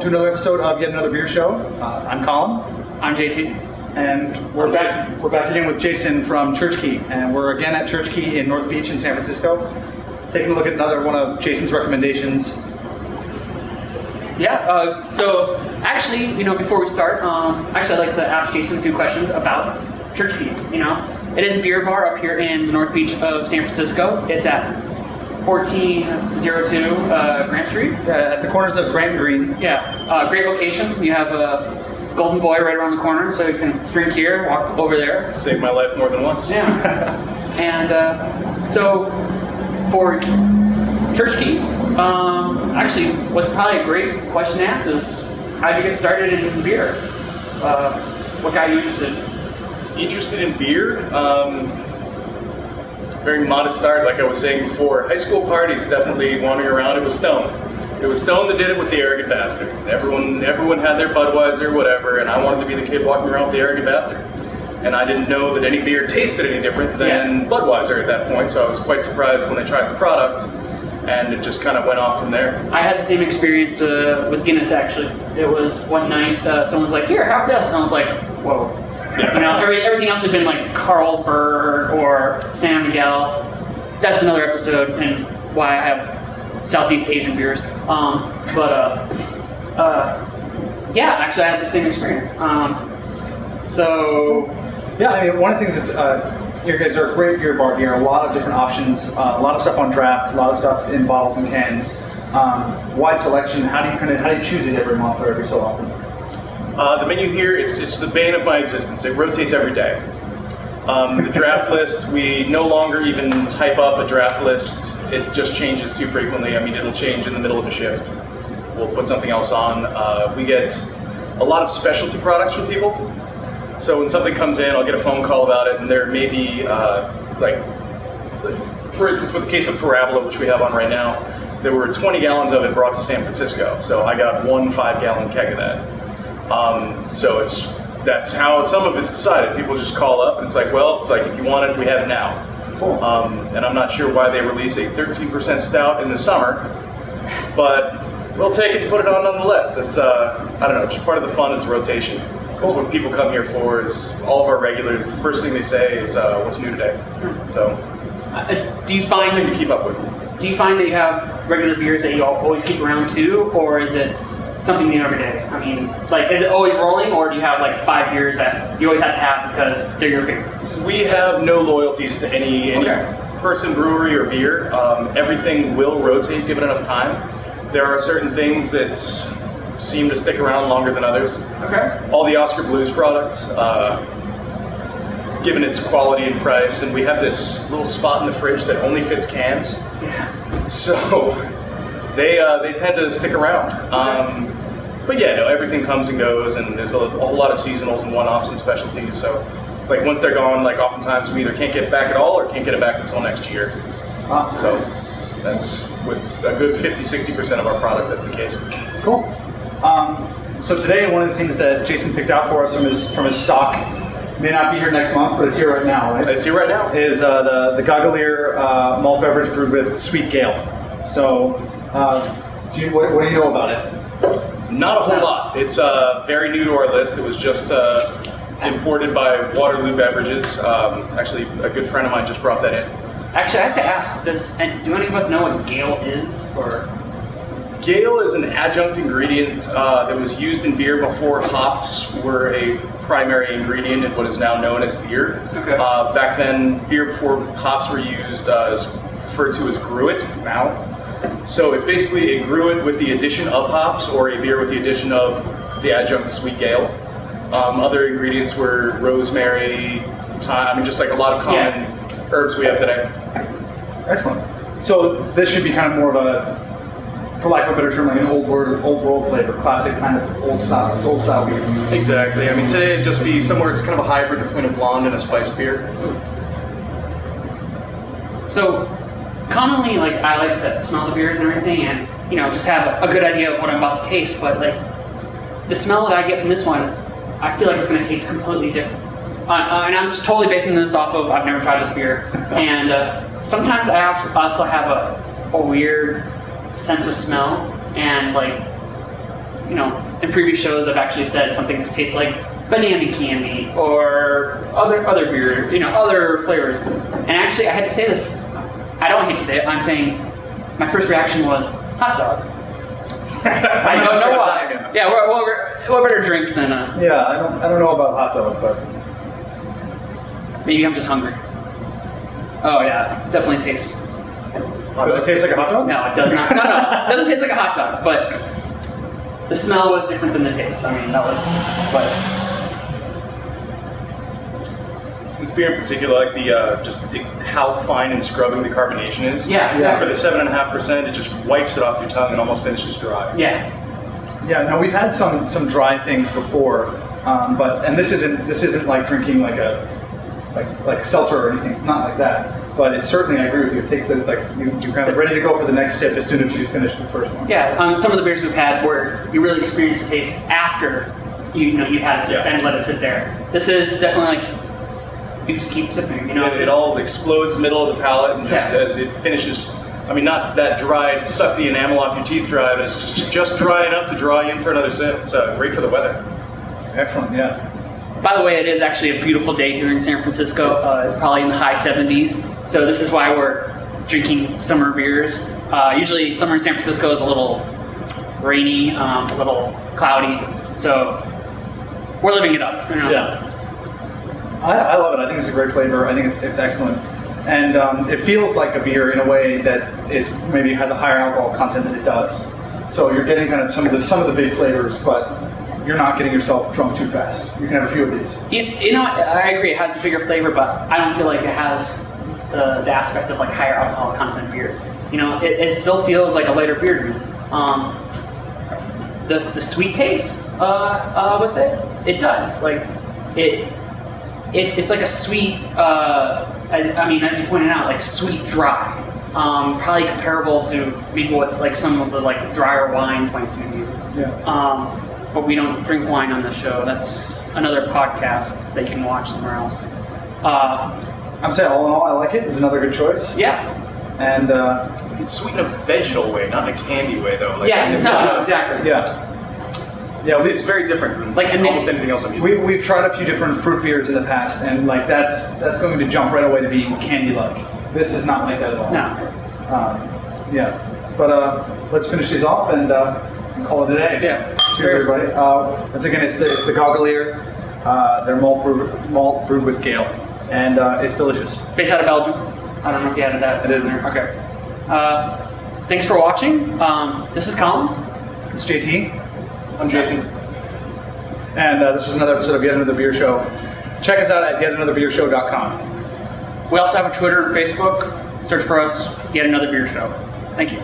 to another episode of Yet Another Beer Show. I'm Colin. I'm JT. And we're back again with Jason from ChurchKey. And we're again at ChurchKey in North Beach in San Francisco, taking a look at another one of Jason's recommendations. Yeah, so actually, before we start, I'd like to ask Jason a few questions about ChurchKey. It is a beer bar up here in the North Beach of San Francisco. It's at 1402 Grant Street. Yeah, at the corners of Grant and Green. Yeah, great location. You have a Golden Boy right around the corner, so you can drink here, walk over there. Saved my life more than once. Yeah. And so for ChurchKey, actually, what's probably a great question to ask is, how'd you get started in beer? What got you interested? Interested in beer? Very modest start, like I was saying before. High school parties, definitely wandering around. It was Stone. It was Stone that did it with the Arrogant Bastard. Everyone had their Budweiser, whatever, and I wanted to be the kid walking around with the Arrogant Bastard. And I didn't know that any beer tasted any different than Budweiser at that point, so I was quite surprised when I tried the product, and it just kind of went off from there. I had the same experience with Guinness, actually. It was one night, someone's like, here, have this, and I was like, whoa. Yeah. Everything else had been like Carlsberg or San Miguel. That's another episode, and why I have Southeast Asian beers. Yeah, actually, I had the same experience. Yeah, I mean, one of the things is, you guys are a great beer bar here. A lot of different options, a lot of stuff on draft, a lot of stuff in bottles and cans. Wide selection. How do you choose it every month or every so often? The menu here, it's the bane of my existence. It rotates every day. The draft list, we no longer even type up a draft list. It just changes too frequently. I mean, it'll change in the middle of a shift. We'll put something else on. We get a lot of specialty products from people. So when something comes in, I'll get a phone call about it, and there may be, for instance, with the case of Parabola, which we have on right now, there were 20 gallons of it brought to San Francisco. So I got one 5-gallon keg of that. So that's how some of it's decided. People just call up and it's like, if you want it, we have it now. Cool. And I'm not sure why they release a 13% stout in the summer, but we'll take it and put it on nonetheless. It's, I don't know, just part of the fun is the rotation. That's what people come here for, is all of our regulars, the first thing they say is, what's new today? So, do you find something to keep up with? Do you find that you have regular beers that you always keep around too, or is it something new every day? I mean, is it always rolling, or do you have 5 beers that you always have to have because they're your favorites? We have no loyalties to any person, brewery, or beer. Everything will rotate given enough time. There are certain things that seem to stick around longer than others. Okay. All the Oscar Blues products, given its quality and price, and we have this little spot in the fridge that only fits cans. Yeah. So they tend to stick around. But yeah, no, everything comes and goes, and there's a whole lot of seasonals and one-offs and specialties. So, once they're gone, oftentimes we either can't get it back at all or can't get it back until next year. So that's with a good 50-60% of our product, that's the case. Cool. So today, one of the things that Jason picked out for us from his stock, may not be here next month, but it's here right now, right? It's here right now. Is the Gageleer malt beverage brewed with sweet gale. So, what do you know about it? Not a whole lot. It's very new to our list. It was just imported by Waterloo Beverages. Actually, a good friend of mine just brought that in. Actually, I have to ask, do any of us know what gale is? Or gale is an adjunct ingredient that was used in beer before hops were a primary ingredient in what is now known as beer. Okay. Back then, beer before hops were used is referred to as gruit now. So it's basically a gruit with the addition of hops, or a beer with the addition of the adjunct sweet gale. Other ingredients were rosemary, thyme, just a lot of common herbs we have today. Excellent. So this should be kind of more of a, for lack of a better term, an old world flavor, classic kind of old style beer. Exactly. I mean, today it'd just be somewhere, it's kind of a hybrid between a blonde and a spiced beer. So, commonly, I like to smell the beers and everything, and just have a good idea of what I'm about to taste. But the smell that I get from this one, I feel like it's going to taste completely different. And I'm just totally basing this off of I've never tried this beer, and sometimes I also have a weird sense of smell, and in previous shows I've actually said something that tastes like banana candy or other beer, other flavors. And actually, I had to say this. I don't hate to say it. I'm saying my first reaction was hot dog. I don't know why. Yeah, what better drink than a... Yeah, I don't know about hot dog, but maybe I'm just hungry. Oh yeah, definitely tastes. Does it taste like a hot dog? No, it does not. No, it doesn't taste like a hot dog, but the smell was different than the taste. I mean, but this beer in particular, like how fine and scrubbing the carbonation is. Yeah, exactly. For the 7.5%, it just wipes it off your tongue and almost finishes dry. Yeah. Yeah. No, we've had some dry things before, and this isn't like drinking like a like seltzer or anything. It's not like that. But it's certainly, I agree with you. It takes you're kind of ready to go for the next sip as soon as you finish the first one. Yeah. Some of the beers we've had where you really experience the taste after you've had a sip and let it sit there. This is definitely like. You just keep sipping, It all explodes middle of the palate, and just as it finishes, I mean, not that dry, suck the enamel off your teeth dry, but it's just dry enough to draw you in for another sip. It's great for the weather. Excellent, yeah. By the way, it is actually a beautiful day here in San Francisco. It's probably in the high 70s, so this is why we're drinking summer beers. Usually summer in San Francisco is a little rainy, a little cloudy, so we're living it up. Yeah. I love it. I think it's a great flavor. I think it's excellent. And it feels like a beer in a way that is maybe has a higher alcohol content than it does. So you're getting kind of some of the big flavors, but you're not getting yourself drunk too fast. You can have a few of these. I agree. It has a bigger flavor, but I don't feel like it has the aspect of like higher alcohol content beers. It still feels like a lighter beer to me. The sweet taste with it does. Like it's like a sweet. As you pointed out, like sweet dry. Probably comparable to maybe what's like some of the like drier wines might do to you. Yeah. But we don't drink wine on this show. That's another podcast that you can watch somewhere else. I'm saying all in all, I like it. It's another good choice. Yeah. And it's sweet in a vegetal way, not in a candy way, though. Like, yeah. No, exactly. Yeah. Yeah, it's very different from like almost anything else I'm using. We've tried a few different fruit beers in the past, and like that's going to jump right away to being candy-like. This is not like that at all. No. Yeah. But let's finish these off and call it a day. Yeah. Cheers, everybody. Once again, it's the Gageleer. They're malt brewed with Gale, and it's delicious. Based out of Belgium. I don't know if you added that. I did. In there. Okay. Thanks for watching. This is Colin. It's JT. I'm Jason. And this was another episode of Yet Another Beer Show. Check us out at yetanotherbiershow.com. We also have a Twitter and Facebook. Search for us, Yet Another Beer Show. Thank you.